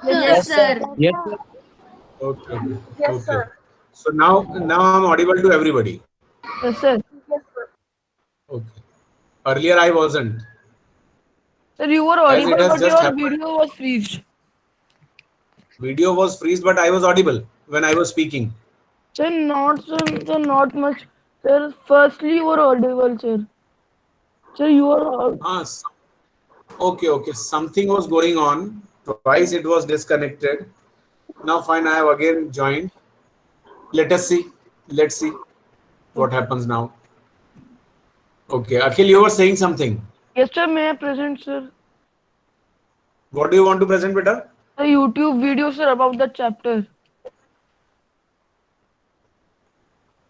Yes, sir. Yes, sir. Okay. Yes, Okay. sir. So now I'm audible to everybody. Yes, sir. Yes, sir. Okay. Earlier I wasn't. Sir, you were As it audible, has but just your happened. video was freezed. Video was freeze, but I was audible when I was speaking. Sir, not much. Sir, firstly, you were audible, sir. Sir, you were. Ah, okay, okay. Something was going on. Twice it was disconnected. Now fine, I have again joined. Let us see. Let's see what happens now. Okay, Akhil, you were saying something. Yes, sir, may I present, sir? What do you want to present, beta? The YouTube video, sir, about the chapter.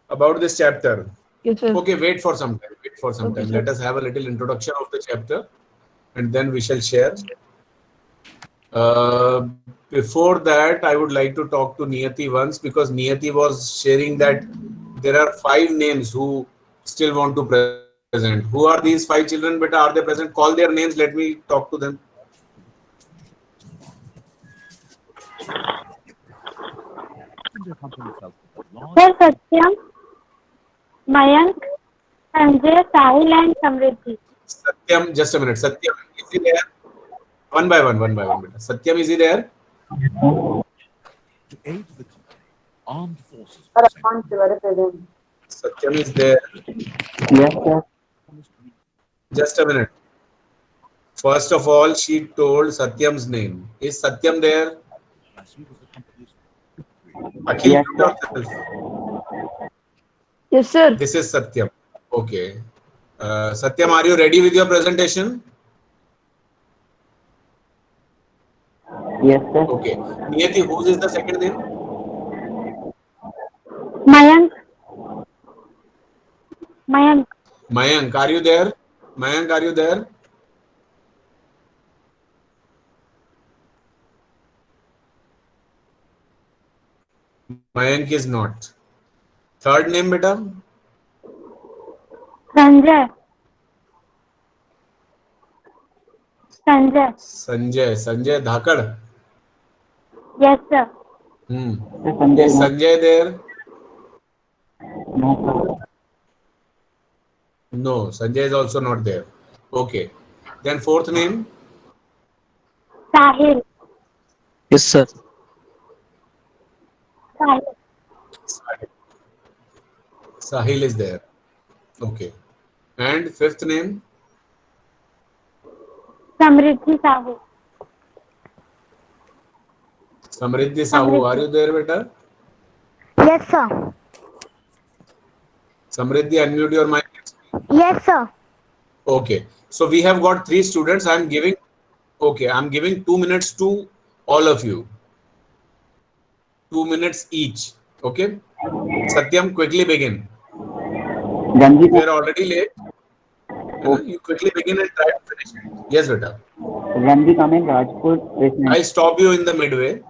About this chapter. Yes, sir. Okay, wait for some time. Wait for some Okay, time. sir. Let us have a little introduction of the chapter, and then we shall share. Before that, I would like to talk to Niyati once because Niyati was sharing that there are 5 names who still want to present. Who are these 5 children? Beta, are they present? Call their names. Let me talk to them. Sir Satyam, Mayank, Sanjay, Sahil and Samriddhi. Satyam, just a minute. Satyam, is he there? One by one, one by one. Beta. Satyam, is he there? To aid the armed forces. Satyam is there. Yes, sir. Just a minute. First of all, she told Satyam's name. Is Satyam there? Akhil, Yes, mute sir. yourself. Yes, sir. This is Satyam. Okay. Satyam, are you ready with your presentation? Yes, sir. Okay. Niyati, whose is the second name? Mayank, Mayank, Mayank, are you there? Mayank, are you there? Mayank is not. Third name, beta? Sanjay, Sanjay. Sanjay. Sanjay Dhakad. Yes, sir. Hmm. Sir, Sanjay Is is not. Sanjay there? No, sir. No, Sanjay is also not there. Okay. Then fourth name? Sahil, Yes, sir. Sahil, Sahil. Sahil is there. Okay. And fifth name? Samriddhi Sahu, Samriddhi Sahu. Are you there, beta? Yes, sir. Samriddhi, unmute your mic. Yes, sir. Okay. So we have got 3 students. I'm giving 2 minutes to all of you. 2 minutes each. Okay. Satyam, quickly begin. Ranjit, We are already late. You quickly begin and try to finish it. Yes, beta. Ranjit Amin Rajput recently. I stop you in the midway.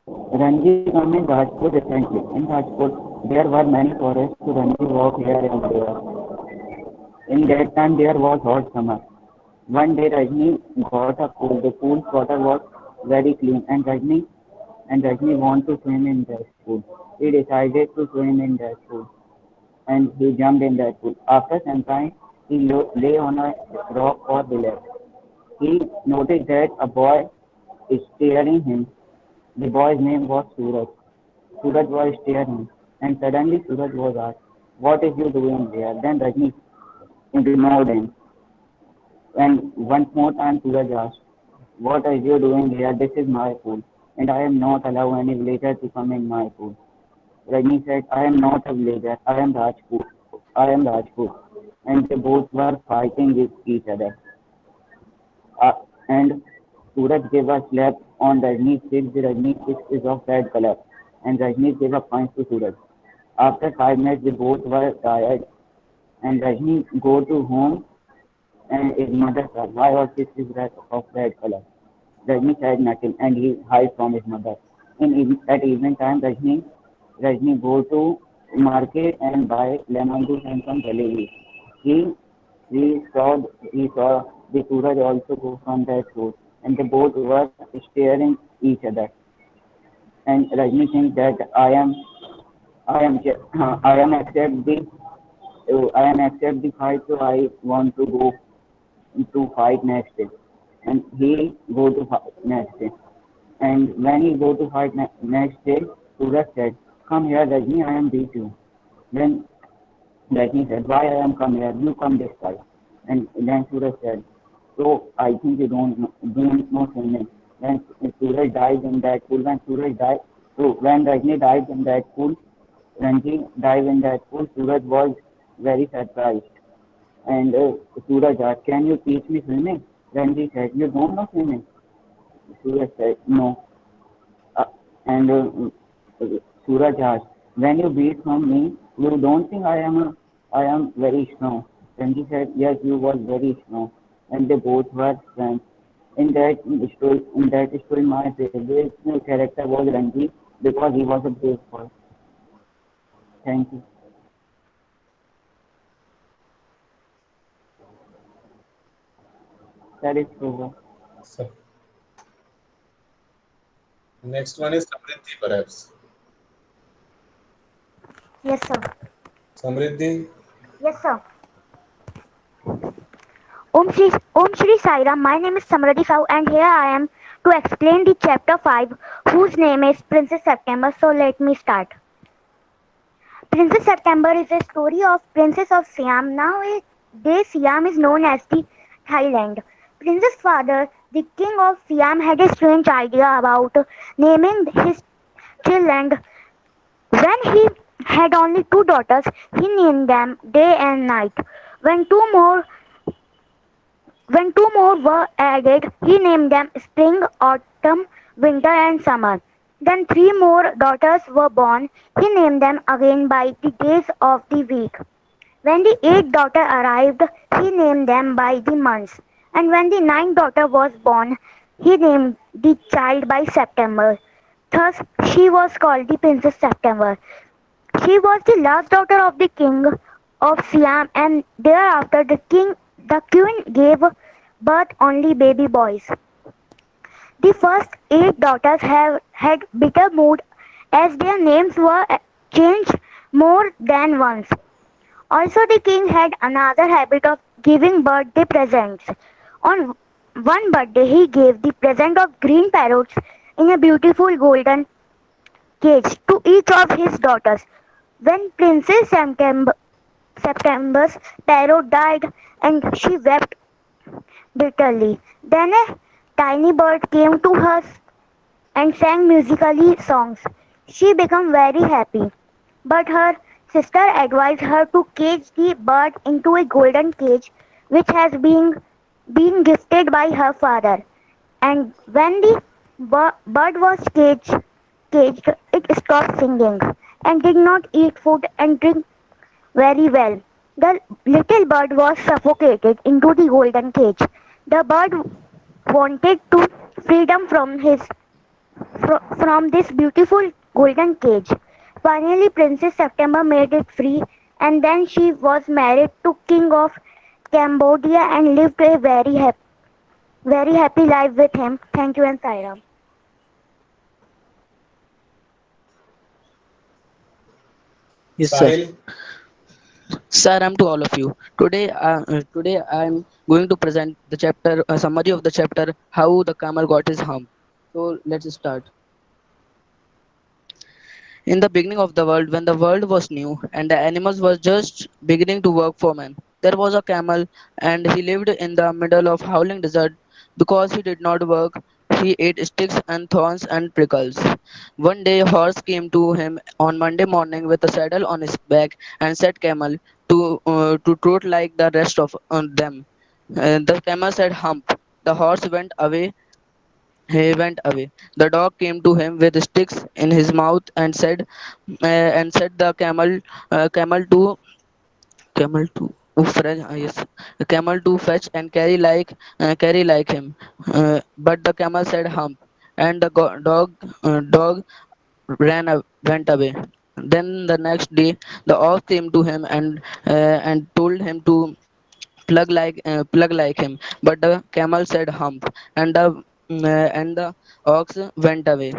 Ranjit Amin Rajput recently. In Rajput, there were many forests to Ranjit walk here and there. In that time, there was hot summer. One day, Rajni got a pool. The pool's water was very clean, and Rajni wanted to swim in that pool. He decided to swim in that pool, and he jumped in that pool. After some time, he lay on a rock or relaxed. He noticed that a boy is staring him. The boy's name was Suraj. Suraj was staring, and suddenly Suraj was asked, "What is you doing there?" Then Rajni ignored him. And once more time Suraj asked, "What are you doing here? This is my pool, and I am not allow any villager to come in my pool." Rajni said, "I am not a villager. I am Rajput. I am Rajput." And they both were fighting with each other. And Suraj gave a slap on Rajni's cheek. The Rajni's cheek is of red color, and Rajni gave a punch to Suraj. After 5 minutes, they both were tired, and Rajni go to home, and his mother said, "Why your cheek is red of red color?" Rajni said nothing, and he hid from his mother. At evening time, Rajni go to market and buy lemon juice and some jalebi. He he saw he saw the Suraj also go from that road, and they both were staring each other. And Rajni thinks that I am accept the I am accept the fight, so I want to go to fight next day. And he go to fight next day. And when he go to fight next day, Suraj said, "Come here, Rajni, I am beat you." Then Rajni said, "Why I am come here? You come this side." And then Suraj said, "So I think you don't know swimming." When Suraj died in that pool, when Suraj died, so when Rajni died in that pool, Ranji died in that pool, Suraj was very surprised. And Suraj asked, "Can you teach me swimming?" Ranji said, "You don't know swimming." Suraj said, "No." Uh, and Suraj asked, "When you beat from me, you don't think I am very strong?" Ranji said, "Yes, you was very strong." And they both were friends. In that story, my favorite character was Ranji because he was a brave boy. Thank you. That is over. So, next one is Samriddhi, perhaps. Yes, sir. Samriddhi, Yes, sir. Om Shri Sai Ram. My name is Samradhi Sahu, and here I am to explain the chapter 5, whose name is Princess September. So let me start. Princess September is a story of Princess of Siam. Nowadays, Siam is known as the Thailand. Princess' father, the king of Siam, had a strange idea about naming his children. When he had only two daughters, he named them Day and Night. When two more when two more were added, he named them Spring, Autumn, Winter, and Summer. Then three more daughters were born. He named them again by the days of the week. When the eighth daughter arrived, he named them by the months. And when the ninth daughter was born, he named the child by September. Thus, she was called the Princess September. She was the last daughter of the king of Siam, and thereafter the queen gave birth only baby boys. The first eight daughters have had bitter mood as their names were changed more than once. Also, the king had another habit of giving birthday presents. On one birthday, he gave the present of green parrots in a beautiful golden cage to each of his daughters. When September's parrot died and she wept bitterly, then a tiny bird came to her and sang musically songs. She became very happy, but her sister advised her to cage the bird into a golden cage which has been gifted by her father. And when the bird was caged, it stopped singing and did not eat food and drink very well. The little bird was suffocated into the golden cage. The bird wanted to freedom from this beautiful golden cage. Finally, Princess September made it free, and then she was married to King of Cambodia and lived a very happy life with him. Thank you and Sairam. Yes, sir. Sahil. Saram to all of you. Today I'm going to present the chapter, a summary of the chapter, how the camel got his hump. So let's start. In the beginning of the world, when the world was new and the animals were just beginning to work for man, there was a camel and he lived in the middle of howling desert because he did not work. He ate sticks and thorns and prickles. One day, a horse came to him on Monday morning with a saddle on his back and said, "Camel, to trot like the rest of them." The camel said, "Hump." The horse went away. He went away. The dog came to him with sticks in his mouth and said the camel to yes, camel to fetch and carry like him. But the camel said, "Hump," and the dog went away. Then the next day, the ox came to him and told him to plug like him, but the camel said, "Hump," and the and the ox went away.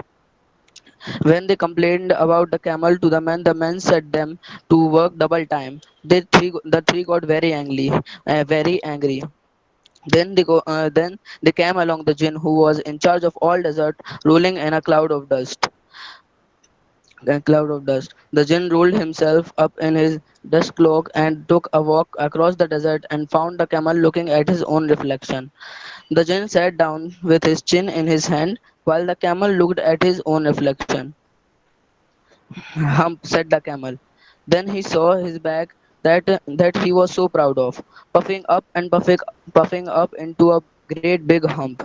When they complained about the camel to the man set them to work double time. The three got very angry, very angry. Then they came along the jinn who was in charge of all desert, ruling in a cloud of dust. A cloud of dust. The jinn rolled himself up in his dust cloak and took a walk across the desert and found the camel looking at his own reflection. The jinn sat down with his chin in his hand while the camel looked at his own reflection. Hump, said the camel. Then he saw his back that he was so proud of, puffing up into a great big hump.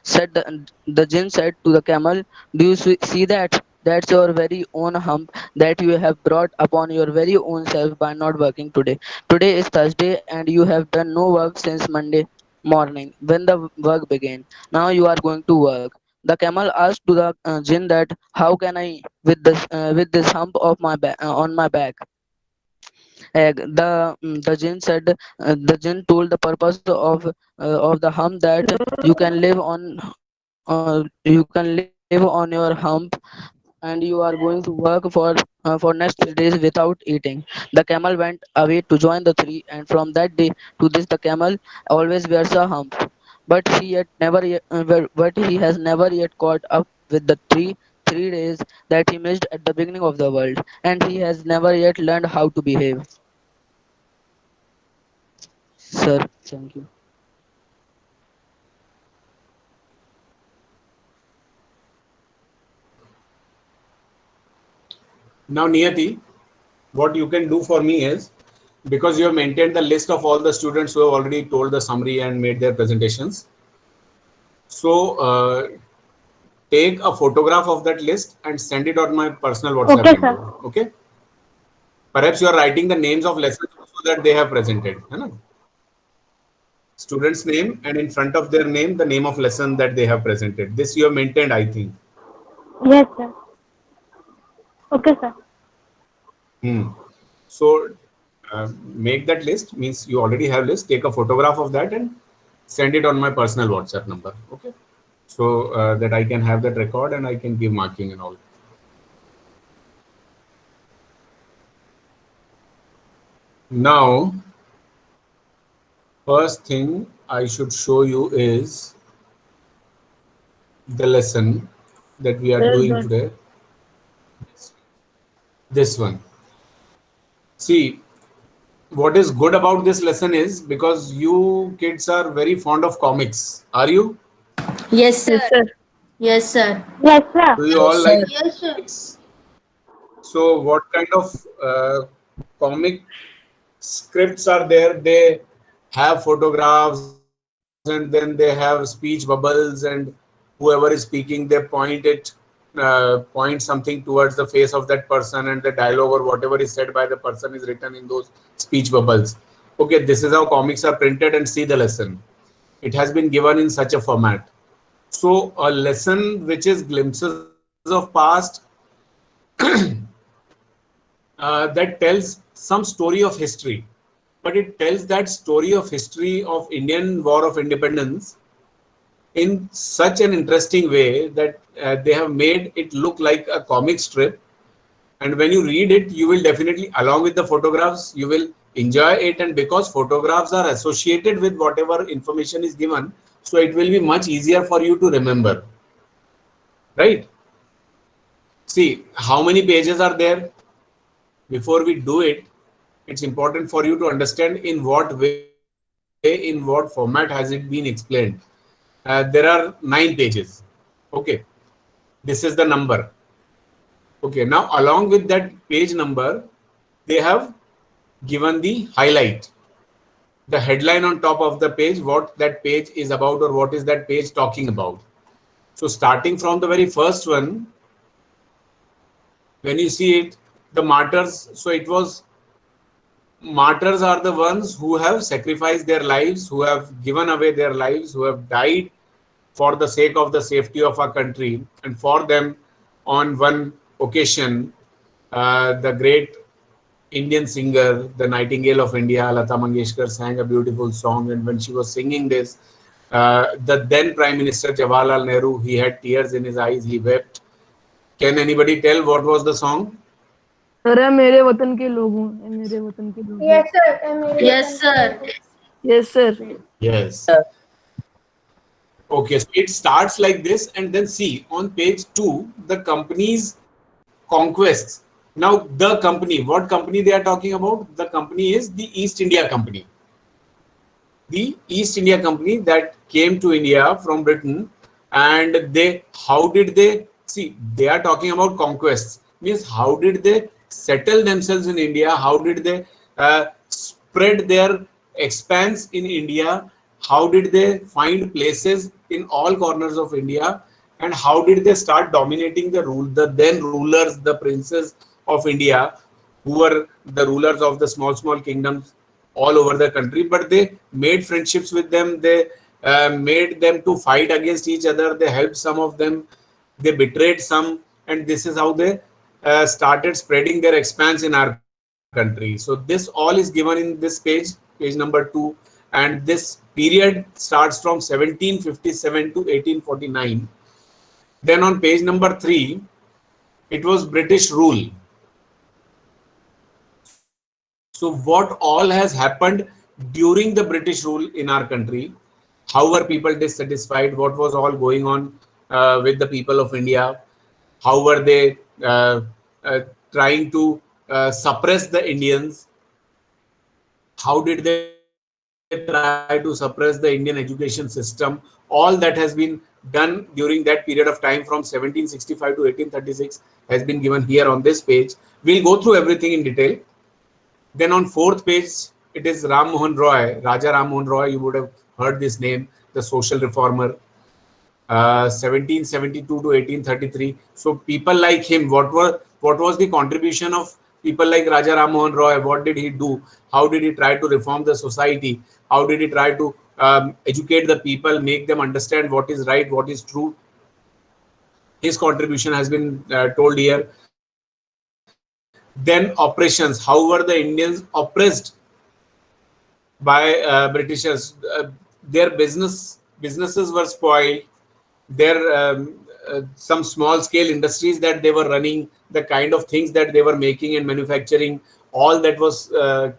The jinn said to the camel, "Do you see that? That's your very own hump that you have brought upon your very own self by not working today. Today is Thursday, and you have done no work since Monday morning when the work began. Now you are going to work." The camel asked to the jinn that, "How can I with this hump of my on my back?" The jinn said, the jinn told the purpose of the hump that you can live on your hump, and you are going to work for next 3 days without eating. The camel went away to join the three, and from that day to this the camel always wears a hump. But he has never yet caught up with the 3 days that he missed at the beginning of the world, and he has never yet learned how to behave. Sir, thank you. Now, Niyati, what you can do for me is, because you have maintained the list of all the students who have already told the summary and made their presentations. So take a photograph of that list and send it on my personal WhatsApp Okay, window. Okay. Perhaps you are writing the names of lessons so that they have presented. है ना? Student's name, and in front of their name, the name of lesson that they have presented. This you have maintained, I think. Yes, sir. Okay, sir. So make that list, means you already have list. Take a photograph of that and send it on my personal WhatsApp number. Okay. So that I can have that record and I can give marking and all. Now, first thing I should show you is the lesson that we are doing today. This one. See, what is good about this lesson is, because you kids are very fond of comics. Are you? Yes, sir. Yes, sir. Yes, sir. Yes, sir. Do you all sir. like Yes, sir. comics? So what kind of comic scripts are there? They have photographs and then they have speech bubbles, and whoever is speaking, they point something towards the face of that person, and the dialogue or whatever is said by the person is written in those speech bubbles. Okay, this is how comics are printed, and see the lesson. It has been given in such a format. So a lesson which is glimpses of past that tells some story of history, but it tells that story of history of Indian War of Independence in such an interesting way that they have made it look like a comic strip. And when you read it, you will definitely, along with the photographs, you will enjoy it. And because photographs are associated with whatever information is given, so it will be much easier for you to remember. Right? See, how many pages are there? Before we do it, it's important for you to understand in what way, in what format has it been explained. There are 9 pages. Okay. This is the number. Okay. Now, along with that page number, they have given the highlight, the headline on top of the page, what that page is about or what is that page talking about. So starting from the very first one, when you see it, the martyrs, so it was, martyrs are the ones who have sacrificed their lives, who have given away their lives, who have died for the sake of the safety of our country. And for them, on one occasion, the great Indian singer, the Nightingale of India, Lata Mangeshkar, sang a beautiful song. And when she was singing this, The then Prime Minister Jawaharlal Nehru, he had tears in his eyes, he wept. Can anybody tell what was the song? Sir मेरे वतन के लोगों, मेरे वतन के लोगों. Yes, sir. Yes, sir. Yes, sir. Yes. Okay, so it starts like this, and then see on page 2 the company's conquests. Now the company, what company they are talking about? The company is the East India Company. The East India Company that came to India from Britain, and how did they see? They are talking about conquests. Means how did they settle themselves in India? How did they spread their expanse in India? How did they find places in all corners of India? And how did they start dominating the then rulers, the princes of India, who were the rulers of the small kingdoms all over the country? But they made friendships with them. They made them to fight against each other. They helped some of them. They betrayed some, and this is how they started spreading their expanse in our country. So this all is given in this page number 2, and this period starts from 1757 to 1849. Then on page number 3, it was British rule. So what all has happened during the British rule in our country? How were people dissatisfied? What was all going on with the people of India? How were they trying to suppress the Indians? How did they try to suppress the Indian education system? All that has been done during that period of time from 1765 to 1836 has been given here on this page. We'll go through everything in detail. Then on 4th page, it is Ram Mohan Roy, Raja Ram Mohan Roy. You would have heard this name, the social reformer. 1772 to 1833. So people like him, what was the contribution of people like Raja Ram Mohan Roy? What did he do? How did he try to reform the society? How did he try to educate the people, make them understand what is right, what is true? His contribution has been told here. Then oppressions. How were the Indians oppressed by Britishers? Their businesses were spoiled. Their some small scale industries that they were running, the kind of things that they were making and manufacturing, all that was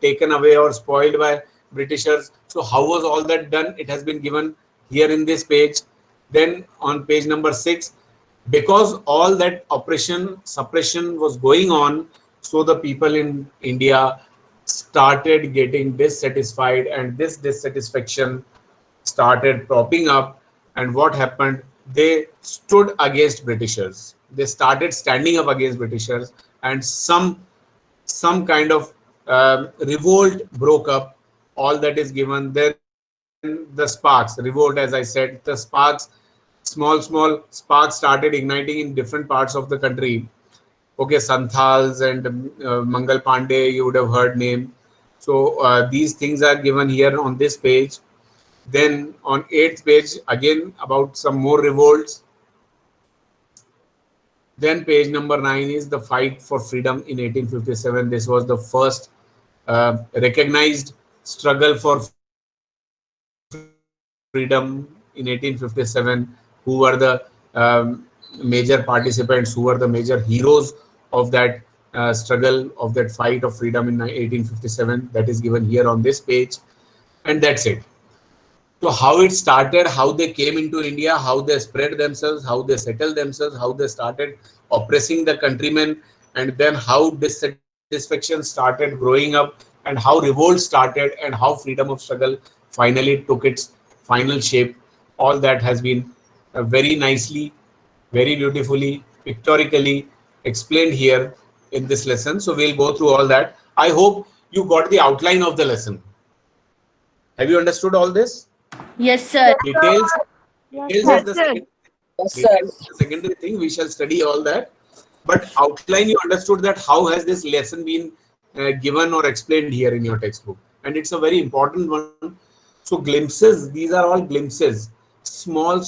taken away or spoiled by Britishers. So how was all that done? It has been given here in this page. Then on page number 6, because all that oppression, suppression was going on, so the people in India started getting dissatisfied, and this dissatisfaction started propping up. And what happened? They stood against Britishers. They started standing up against Britishers, and some kind of revolt broke up. All that is given. Then the sparks, revolt, as I said, the sparks, small sparks started igniting in different parts of the country. Okay, Santhals and Mangal Pandey, you would have heard name. So these things are given here on this page. Then on 8th page, again about some more revolts. Then page number 9 is the fight for freedom in 1857. This was the first recognized struggle for freedom in 1857. Who were the major participants? Who were the major heroes of that struggle, of that fight of freedom in 1857? That is given here on this page, and that's it. So how it started, how they came into India, how they spread themselves, how they settled themselves, how they started oppressing the countrymen, and then how dissatisfaction started growing up, and how revolt started, and how freedom of struggle finally took its final shape. All that has been very nicely, very beautifully, pictorically explained here in this lesson. So we'll go through all that. I hope you got the outline of the lesson. Have you understood all this? Yes, sir. Details is the Yes, secondary thing. We shall study all that. But outline, you understood that how has this lesson been given or explained here in your textbook. And it's a very important one. So glimpses, these are all glimpses. Small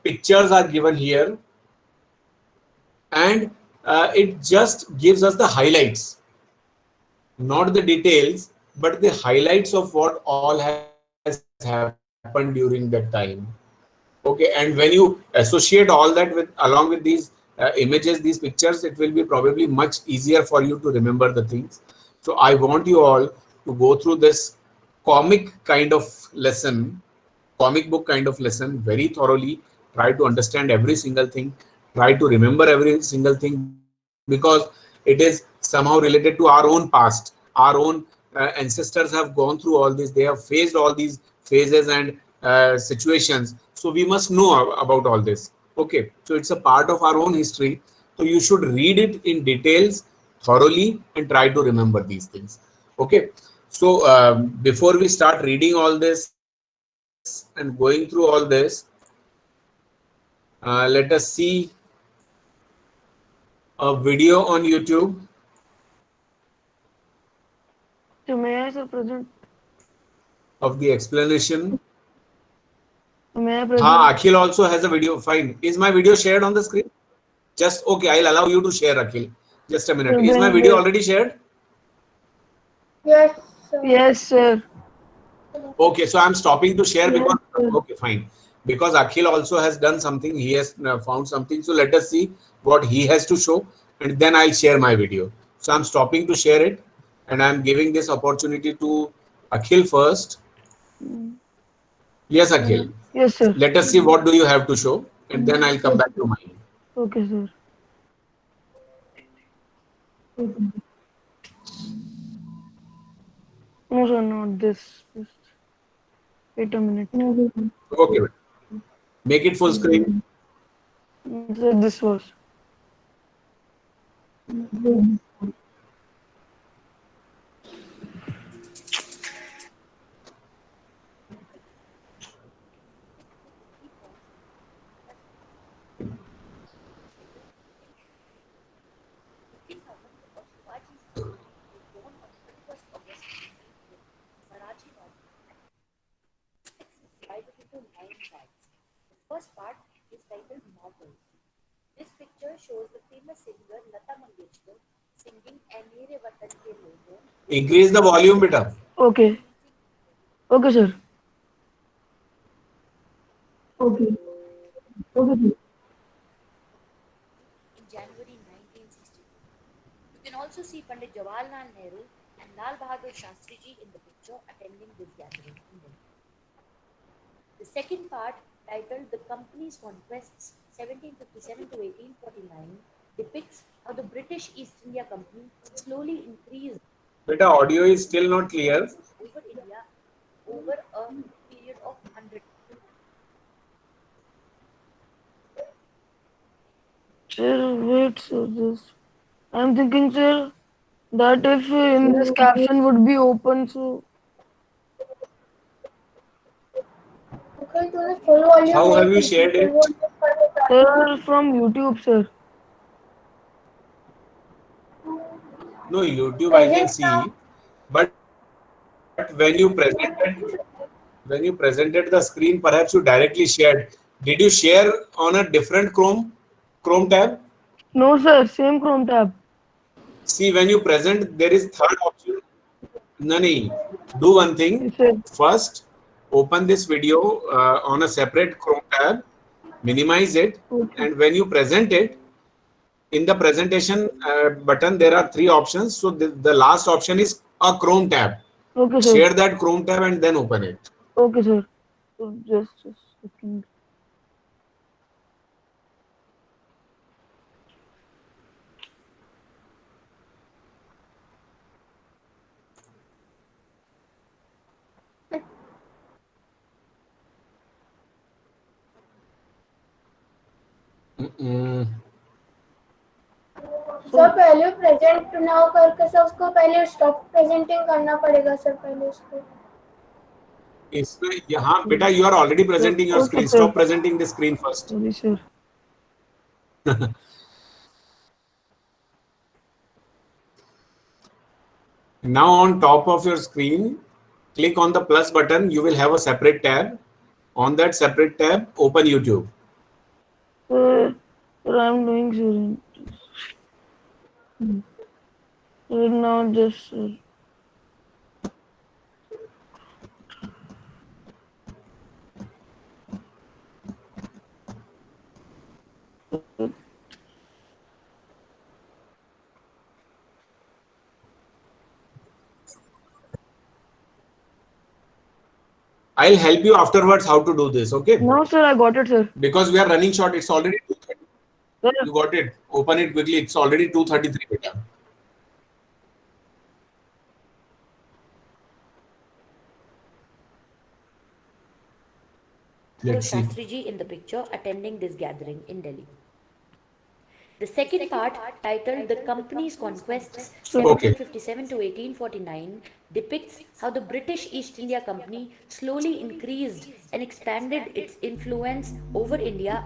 pictures are given here. And it just gives us the highlights. Not the details, but the highlights of what all has happened happened during that time. Okay, and when you associate all that with along with these images, these pictures, it will be probably much easier for you to remember the things. So I want you all to go through this comic kind of lesson, comic book kind of lesson very thoroughly. Try to understand every single thing, try to remember every single thing, because it is somehow related to our own past. Our own ancestors have gone through all this, they have faced all these phases and situations, so we must know about all this. Okay, so it's a part of our own history, so you should read it in details thoroughly and try to remember these things. Okay, so before we start reading all this and going through all this, let us see a video on YouTube So may I, sir, present? of the explanation. May I present? Akhil also has a video. Fine. Is my video shared on the screen? Just okay. I'll allow you to share, Akhil. Just a minute. Is my video already shared? Yes, sir. Okay. So I'm stopping to share because. Yes, sir. Okay, fine. Because Akhil also has done something. He has found something. So let us see what he has to show, and then I'll share my video. So I'm stopping to share it, and I'm giving this opportunity to Akhil first. Yes, Akhil. Yes, sir. Let us see what do you have to show, and then I'll come back to mine. Okay, sir. No, sir, not this. Wait a minute. Okay. Make it full screen. Sir, this was. Divided into 9 tracks. The first part is titled Mortals. This picture shows the famous singer Lata Mangeshkar singing "Ae Mere Watan Ke Logo." Increase the volume, beta. Okay. Okay, sir. In January 1962. You can also see Pandit Jawaharlal Nehru and Lal Bahadur Shastri ji in the picture attending this gathering in Delhi. The second part, titled The Company's Conquests 1757 to 1849, depicts how the British East India Company slowly increased Beta, audio is still not clear. over India over a period of 100 years. Sir, wait, sir, this. I'm thinking, sir, that if in this caption would be open, so. How have you shared it? Sir, from YouTube, sir. No, YouTube I can see, but when you presented the screen, perhaps you directly shared. Did you share on a different Chrome tab? No, sir, same Chrome tab. See, when you present, there is third option. Nani, do one thing. Yes, sir. First, open this video on a separate Chrome tab, minimize it, Okay. and when you present it, in the presentation button, there are three options. So the last option is a Chrome tab. Okay, sir. Share that Chrome tab and then open it. Okay, sir. So just a second. Sir पहले present ना करके sir उसको पहले stop presenting करना पड़ेगा sir पहले उसको इसमें यहाँ बेटा you are already presenting your Okay, screen. sir. Stop presenting the screen first. Sorry, sir. Now on top of your screen, click on the plus button. You will have a separate tab. On that separate tab, open YouTube. Sir, I'm doing, sir. Sir, now just, sir. I'll help you afterwards how to do this, okay? No, sir, I got it, sir. Because we are running short. It's already 2:30. Sir, You got it. Open it quickly. It's already 2:33. Beta. Let's see. Shastriji in the picture attending this gathering in Delhi. The second part, titled The Company's Conquests, 1757 to 1849, depicts how the British East India Company slowly increased and expanded its influence over India.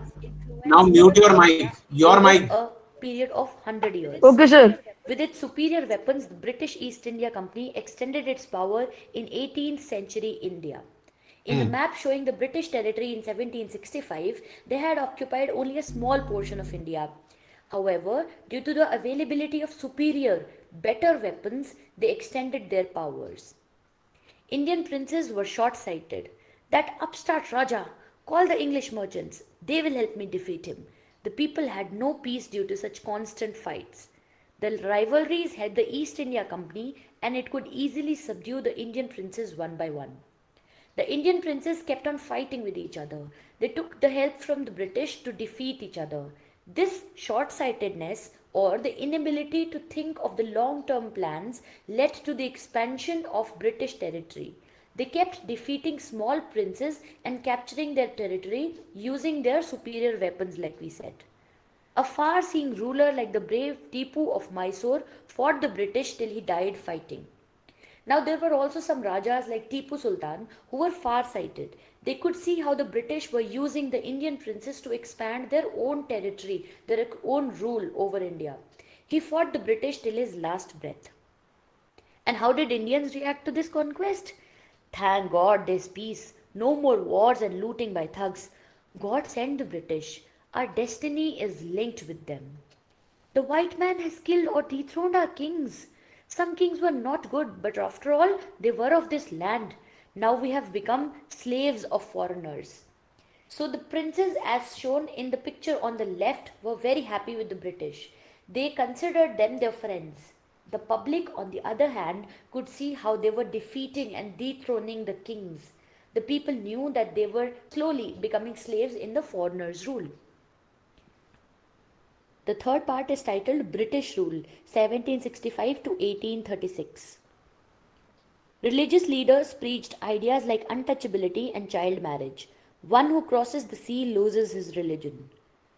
Now mute your mic. Your mic. A period of 100 years. okay, sir. With its superior weapons, the British East India Company extended its power in 18th century India. In the map showing the British territory in 1765, they had occupied only a small portion of India. However, due to the availability of superior, better weapons, they extended their powers. Indian princes were short-sighted. That upstart Raja, call the English merchants. They will help me defeat him. The people had no peace due to such constant fights. The rivalries had the East India Company, and it could easily subdue the Indian princes one by one. The Indian princes kept on fighting with each other. They took the help from the British to defeat each other. This short-sightedness, or the inability to think of the long-term plans, led to the expansion of British territory. They kept defeating small princes and capturing their territory using their superior weapons, like we said. A far-seeing ruler like the brave Tipu of Mysore fought the British till he died fighting. Now there were also some Rajas like Tipu Sultan who were far-sighted. They could see how the British were using the Indian princes to expand their own territory, their own rule over India. He fought the British till his last breath. And how did Indians react to this conquest? Thank God there's peace. No more wars and looting by thugs. God sent the British. Our destiny is linked with them. The white man has killed or dethroned our kings. Some kings were not good, but after all, they were of this land. Now we have become slaves of foreigners. So the princes, as shown in the picture on the left, were very happy with the British. They considered them their friends. The public, on the other hand, could see how they were defeating and dethroning the kings. The people knew that they were slowly becoming slaves in the foreigners' rule. The third part is titled British Rule, 1765 to 1836. Religious leaders preached ideas like untouchability and child marriage. One who crosses the sea loses his religion.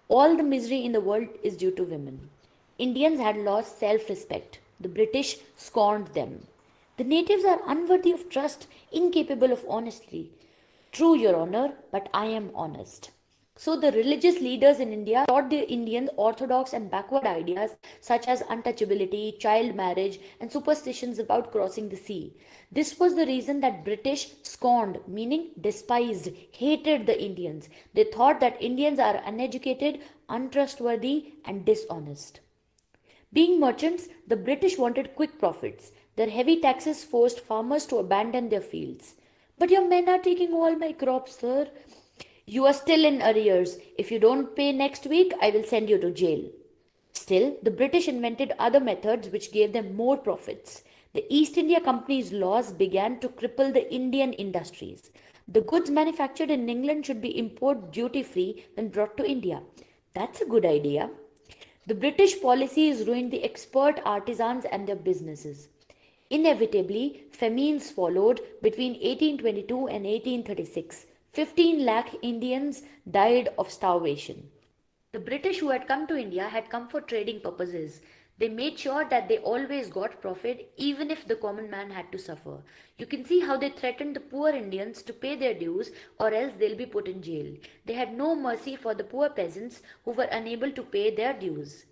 All the misery in the world is due to women. Indians had lost self-respect. The British scorned them. The natives are unworthy of trust, incapable of honesty. True, Your Honor, but I am honest. So the religious leaders in India taught the Indians orthodox and backward ideas such as untouchability, child marriage, and superstitions about crossing the sea. This was the reason that British scorned, meaning despised, hated the Indians. They thought that Indians are uneducated, untrustworthy, and dishonest. Being merchants, the British wanted quick profits. Their heavy taxes forced farmers to abandon their fields. But your men are taking all my crops, sir. You are still in arrears. If you don't pay next week, I will send you to jail. Still, the British invented other methods which gave them more profits. The East India Company's laws began to cripple the Indian industries. The goods manufactured in England should be imported duty-free when brought to India. That's a good idea. The British policies ruined the expert artisans and their businesses. Inevitably, famines followed between 1822 and 1836. 15 lakh Indians died of starvation. The British who had come to India had come for trading purposes. They made sure that they always got profit even if the common man had to suffer. You can see how they threatened the poor Indians to pay their dues or else they'll be put in jail. They had no mercy for the poor peasants who were unable to pay their dues.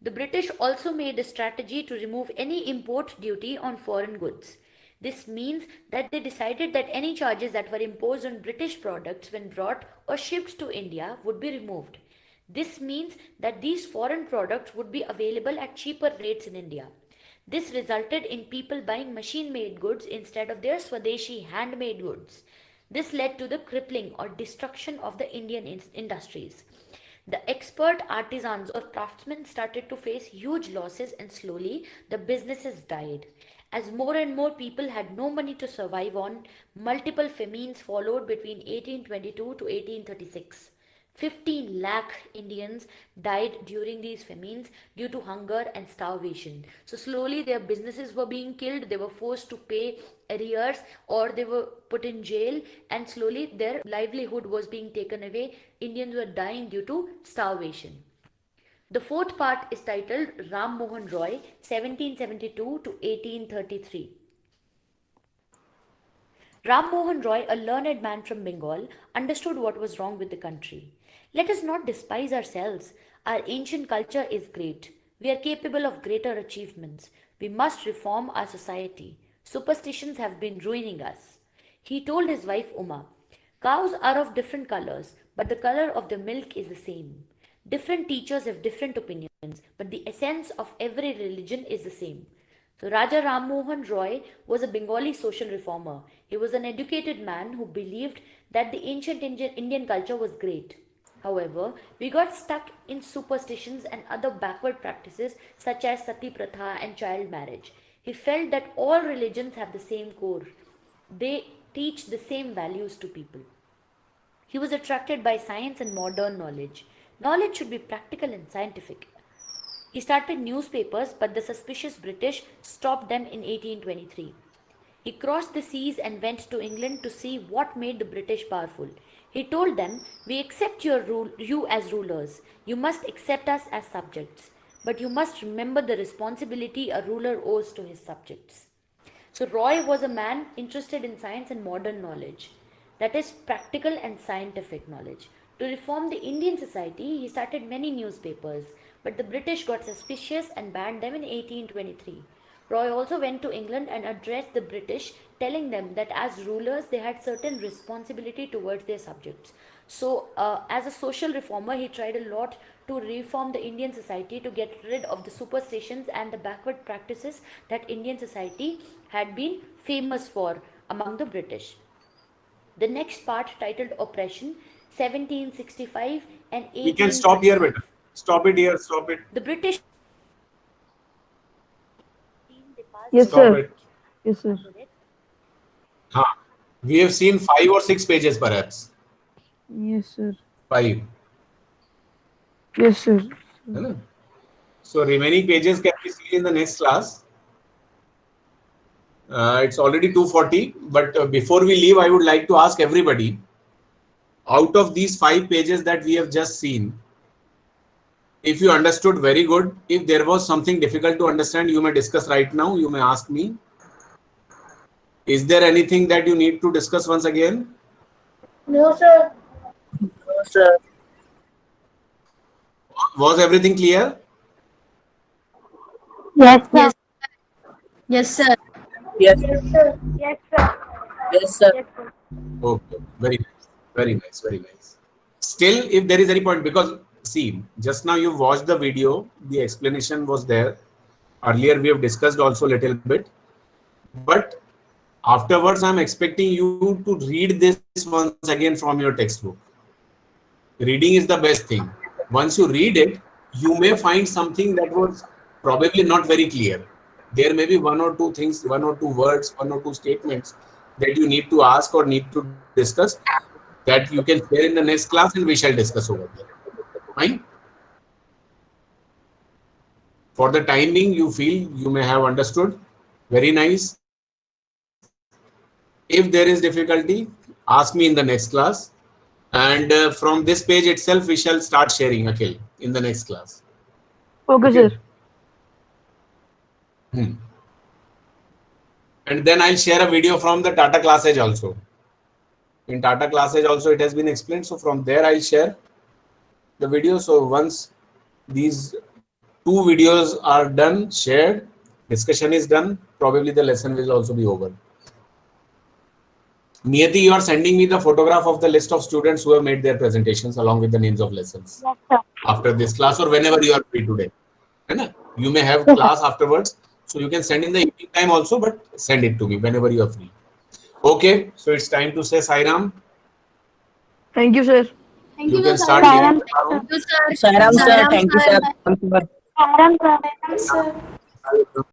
The British also made a strategy to remove any import duty on foreign goods. This means that they decided that any charges that were imposed on British products when brought or shipped to India would be removed. This means that these foreign products would be available at cheaper rates in India. This resulted in people buying machine-made goods instead of their Swadeshi handmade goods. This led to the crippling or destruction of the Indian industries. The expert artisans or craftsmen started to face huge losses, and slowly the businesses died. As more and more people had no money to survive on, multiple famines followed between 1822 to 1836. 15 lakh Indians died during these famines due to hunger and starvation. So, slowly their businesses were being killed, they were forced to pay arrears or they were put in jail, and slowly their livelihood was being taken away. Indians were dying due to starvation. The fourth part is titled Ram Mohan Roy, 1772 to 1833. Ram Mohan Roy, a learned man from Bengal, understood what was wrong with the country. Let us not despise ourselves. Our ancient culture is great. We are capable of greater achievements. We must reform our society. Superstitions have been ruining us. He told his wife Uma, cows are of different colors, but the color of the milk is the same. Different teachers have different opinions, but the essence of every religion is the same. So Raja Ram Mohan Roy was a Bengali social reformer. He was an educated man who believed that the ancient Indian culture was great. However, we got stuck in superstitions and other backward practices such as sati pratha and child marriage. He felt that all religions have the same core. They teach the same values to people. He was attracted by science and modern knowledge. Knowledge should be practical and scientific. He started newspapers, but the suspicious British stopped them in 1823. He crossed the seas and went to England to see what made the British powerful. He told them, we accept you as rulers. You must accept us as subjects. But you must remember the responsibility a ruler owes to his subjects. So Roy was a man interested in science and modern knowledge. That is practical and scientific knowledge. To reform the Indian society, he started many newspapers, but the British got suspicious and banned them in 1823. Roy also went to England and addressed the British, telling them that as rulers they had certain responsibility towards their subjects. So, as a social reformer, he tried a lot to reform the Indian society to get rid of the superstitions and the backward practices that Indian society had been famous for among the British. The next part, titled Oppression, 1765 and 18. We can stop here, better. Stop it here. Stop it. The British. Yes, Stop sir. it. Yes, sir. We have seen 5 or 6 pages, perhaps. Yes, sir. 5. Yes, sir. है ना? So remaining pages can be seen in the next class. It's already 2:40, but before we leave, I would like to ask everybody, out of these 5 pages that we have just seen, if you understood, very good. If there was something difficult to understand, you may discuss right now. You may ask me. Is there anything that you need to discuss once again? No, sir. No, sir. Was everything clear? Yes, sir. Yes, sir. Yes, Yes, sir. Yes, sir. yes, sir. Yes, sir. Okay, very nice, very nice, very nice. Still, if there is any point, because see, just now you watched the video, the explanation was there. Earlier we have discussed also a little bit, but afterwards I'm expecting you to read this once again from your textbook. Reading is the best thing. Once you read it, you may find something that was probably not very clear. There may be 1 or 2 things, 1 or 2 words, 1 or 2 statements that you need to ask or need to discuss, that you can share in the next class and we shall discuss over there. Fine? For the time being, you feel you may have understood. Very nice. If there is difficulty, ask me in the next class. And from this page itself, we shall start sharing, Akhil, in the next class. Okay, sir. And then I'll share a video from the Tata Classes also. In Tata Classes also it has been explained. So from there I'll share the video. So once these 2 videos are done, shared, discussion is done, probably the lesson will also be over. Niyati, you are sending me the photograph of the list of students who have made their presentations along with the names of lessons. Yes, sir. After this class or whenever you are free today. You may have class afterwards. So you can send in the evening time also, but send it to me whenever you are free. Okay, so it's time to say Sai Ram. Thank you, sir. Thank You you, can sir. start giving the Thank you, sir. Sairam sir, Sairam thank you sir. sir. Sairam sir. Sairam sir.